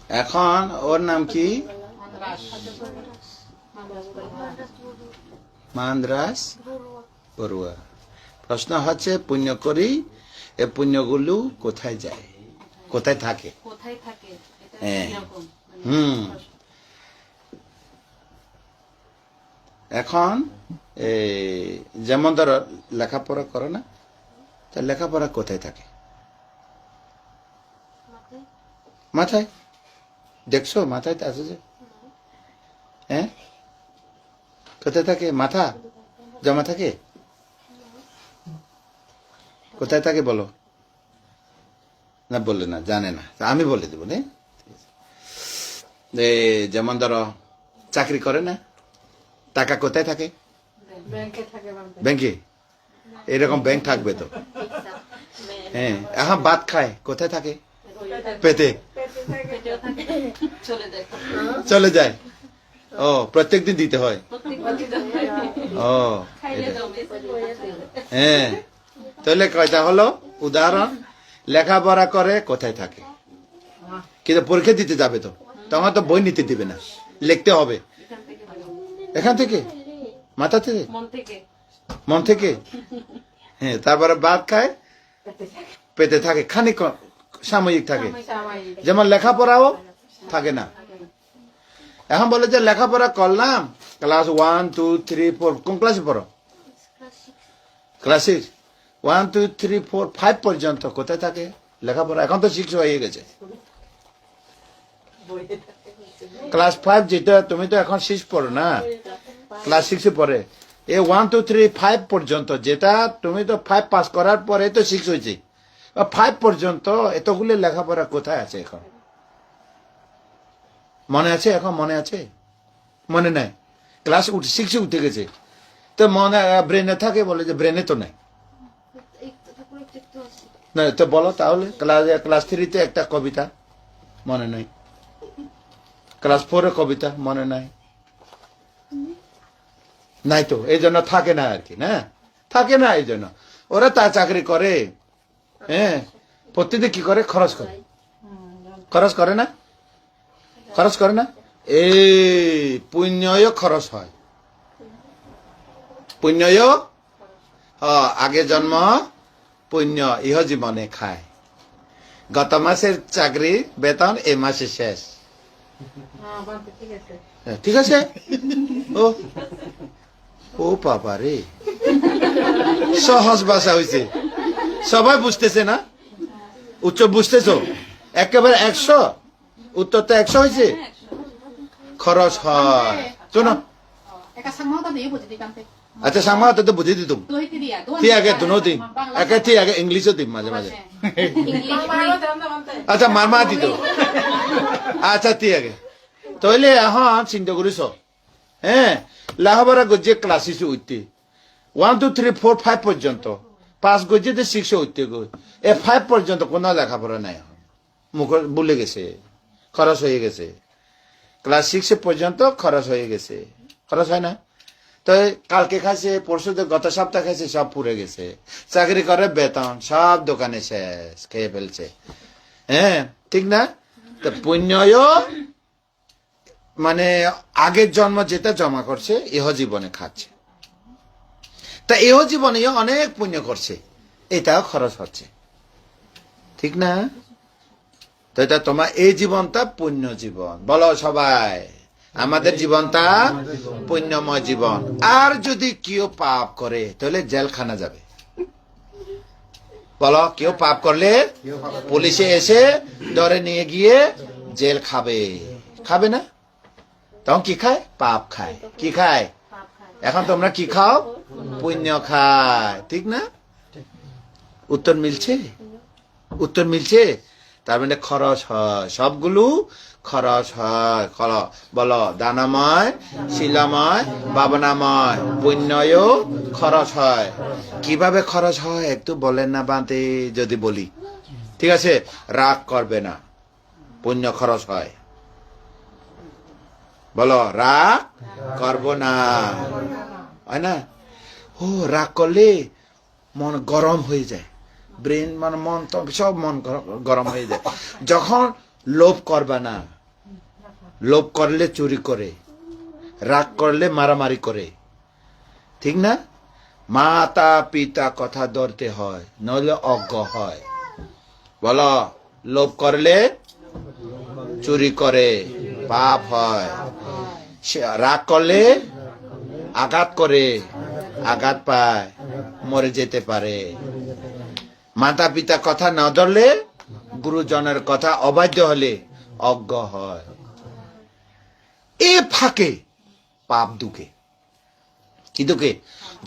এখন ওর নাম কি? মান্দ্রাস বড়ুয়া। প্রশ্ন হচ্ছে পুণ্য করি, এ পুণ্যগুলো কোথায় যায়, কোথায় থাকে? হ্যাঁ, এখন যেমন ধরো লেখাপড়া করো না, তা লেখাপড়া কোথায় থাকে? মাথায়। দেখছো মাথায় আছে যে? হ্যাঁ, কোথায় থাকে? মাথা জমা থাকে? কোথায় থাকে বলো? না বললে না, জানে না, আমি বলে দেবো। যেমন ধরো চাকরি করে না, টাকা কোথায় থাকে? ব্যাংকে। এরকম ব্যাংক থাকবে তো। হ্যাঁ, এখন ভাত খায় কোথায় থাকে? পেটে। চলে যায়। ও, প্রত্যেকদিন দিতে হয়। ও, হ্যাঁ, তাহলে কয়টা হলো উদাহরণ? লেখাপড়া করে কোথায় থাকে? কিন্তু পরীক্ষা দিতে যাবে তো, তখন তো বই নিতে দিবে না, লিখতে হবে। এখান থেকে, মাথা থেকে, মন থেকে। হ্যাঁ, তারপরে ভাত খায় পেটে থাকে, খানিক সাময়িক থাকে। যেমন লেখাপড়াও থাকে না। এখন বলে যে লেখাপড়া করলাম, ক্লাস 1 2 3 4, কোন ক্লাসে পড়ো? ক্লাস 6। 1 2 3 4 5 পর্যন্ত কোথায় থাকে লেখাপড়া? এখন তো 6 হয়ে গেছে। ক্লাস 5 যেটা, তুমি তো এখন 6 পড়ো না, ক্লাস 6 পড়ে। এই 1 2 3 5 পর্যন্ত যেটা, তুমি তো 5 পাস করার পরে তো 6 হয়েছে। 5 পর্যন্ত এতগুলো লেখাপড়া কোথায় আছে এখন? মনে আছে? এখন মনে আছে? মনে নাই। ক্লাস 6 উঠে গেছে তো মনে ব্রেনে থাকে, বলে যে ব্রেনে তো নাই। না তো বলো তাহলে, ক্লাস 3-তে একটা কবিতা মনে নাই, ক্লাস 4-এ কবিতা মনে নাই, নাই তো, এই জন্য থাকে না আর কি। না থাকে না, এই জন্য ওরা তা চাকরি করে। হ্যাঁ, প্রতিদিন কি করে? খরচ করে। খরচ করে না? খরচ করে না? এই পুণ্যও খরচ হয়। পুণ্যও আগে জন্ম পুণ্য ইহ জীবনে খায়। গত মাসের চাকরি বেতন এই মাসে শেষ। ঠিক আছে। ও ও বাবা রে, সহজ ভাষা হয়েছে, সবাই বুঝতেছে না? উচ্চ বুঝতেছ? একেবারে 100, উত্তর তো 100 হয়েছে। খরচ হয়। শোনো, আচ্ছা সামা তো বুঝিয়ে দিতুম। ঠিক আগে দুনো দিন একে, ঠিক আগে ইংলিশও দিম মাঝে মাঝে। আচ্ছা মারমা দিত। আচ্ছা ঠিক আগে তাহলে এখন চিন্তা করিস। হ্যাঁ, লেখাপড়া গজিয়ে ক্লাস 6 উঠতে, 1 2 3 4 5 পর্যন্ত, 5 গজিয়ে 6 উঠতে গই, 5 পর্যন্ত কোনো লেখাপড়া নাই, মুখ ভুলে গেছে, খরচ হয়ে গেছে। ক্লাস 6 পর্যন্ত খরচ হয়ে গেছে। খরচ হয় না? তো কালকে খাইছে, পরশু গত সপ্তাহ খাইছে, সব পুড়ে গেছে। চাকরি করে বেতন সব দোকানে শেষ, খেয়ে ফেলছে। হ্যাঁ, ঠিক না? তো পুণ্যও মানে আগের জন্ম যেটা জমা করছে ইহ জীবনে খাচ্ছে। তা ইহ জীবনে অনেক পুণ্য করছে, এটাও খরচ হচ্ছে। ঠিক না? তো এটা তোমার এই জীবনটা পুণ্য জীবন। বলো সবাই, আমাদের জীবনটা পুণ্যময় জীবন। আর যদি কেউ পাপ করে তাহলে জেলখানা যাবে। বলো, কেউ পাপ করলে পুলিশে এসে ধরে নিয়ে গিয়ে জেল খাবে। খাবে না? তখন কি খায়? পাপ খায়। কি খায়? এখন তোমরা কি খাও? পুণ্য খায়। ঠিক না? উত্তর মিলছে? উত্তর মিলছে? তার মানে খরচ হয়, সবগুলো খরচ হয়। বলো, দানাময়, শিলাময়, ভাবনাময়, পুণ্যও খরচ হয়। কিভাবে খরচ হয় একটু বলেন না বাঁধে, যদি বলি? ঠিক আছে, রাগ করবে না, পুণ্য খরচ হয়। বলো, রাগ করব না, হয় না? ও, রাগ করলে মন গরম হয়ে যায়, ব্রেন মানে মন তো সব মন গরম হয়ে যায়। যখন লোভ করবে না, লোভ করলে চুরি করে, রাগ করলে মারামারি করে, ঠিক না? মাতা পিতা কথা ধরতে হয়, নইলে অজ্ঞ হয়। বলো, লোভ করলে চুরি করে, পাপ হয়। রাগ করলে আঘাত করে, আঘাত পায়, মরে যেতে পারে। মাতা পিতা কথা না ধরলে, গুরুজনের কথা অবাধ্য হলে অজ্ঞ হয়। এ ফাঁকে পাপ ঢুকে। কি ঢুকে?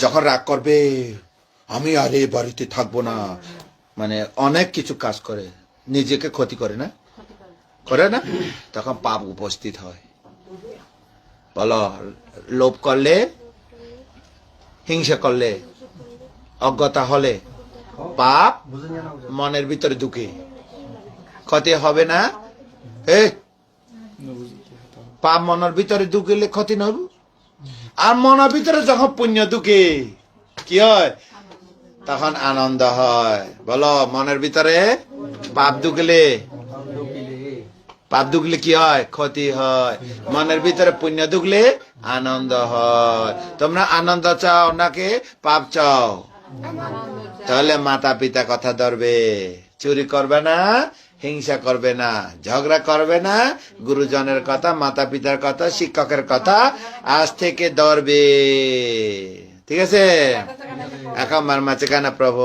যখন রাগ করবে, আমি আর এ বাড়িতে থাকবো না, মানে অনেক কিছু কাজ করে, নিজেকে ক্ষতি করে না, করে না? তখন পাপ উপস্থিত হয়। বলো, লোভ করলে, হিংসা করলে, অজ্ঞতা হলে পাপ মনের ভিতরে ঢুকে, ক্ষতি হবে না? পাপ মনের ভিতরে ঢুকলে ক্ষতি নব। আর মনের ভিতরে যখন পুণ্য ঢুকে, কি হয়? তখন আনন্দ হয়। বলো, মনের ভিতরে পাপ ঢুকলে, পাপ ঢুকলে কি হয়? ক্ষতি হয়। মনের ভিতরে পুণ্য ঢুকলে আনন্দ হয়। তোমরা আনন্দ চাও নাকি পাপ চাও? তাহলে মাতা পিতা কথা ধরবে, চুরি করবে না, হিংসা করবে না, ঝগড়া করবে না, গুরুজনের কথা, মাতা পিতার কথা, শিক্ষকের কথা আজ থেকে ধরবে। ঠিক আছে? এখন মার মাঝে কানা প্রভু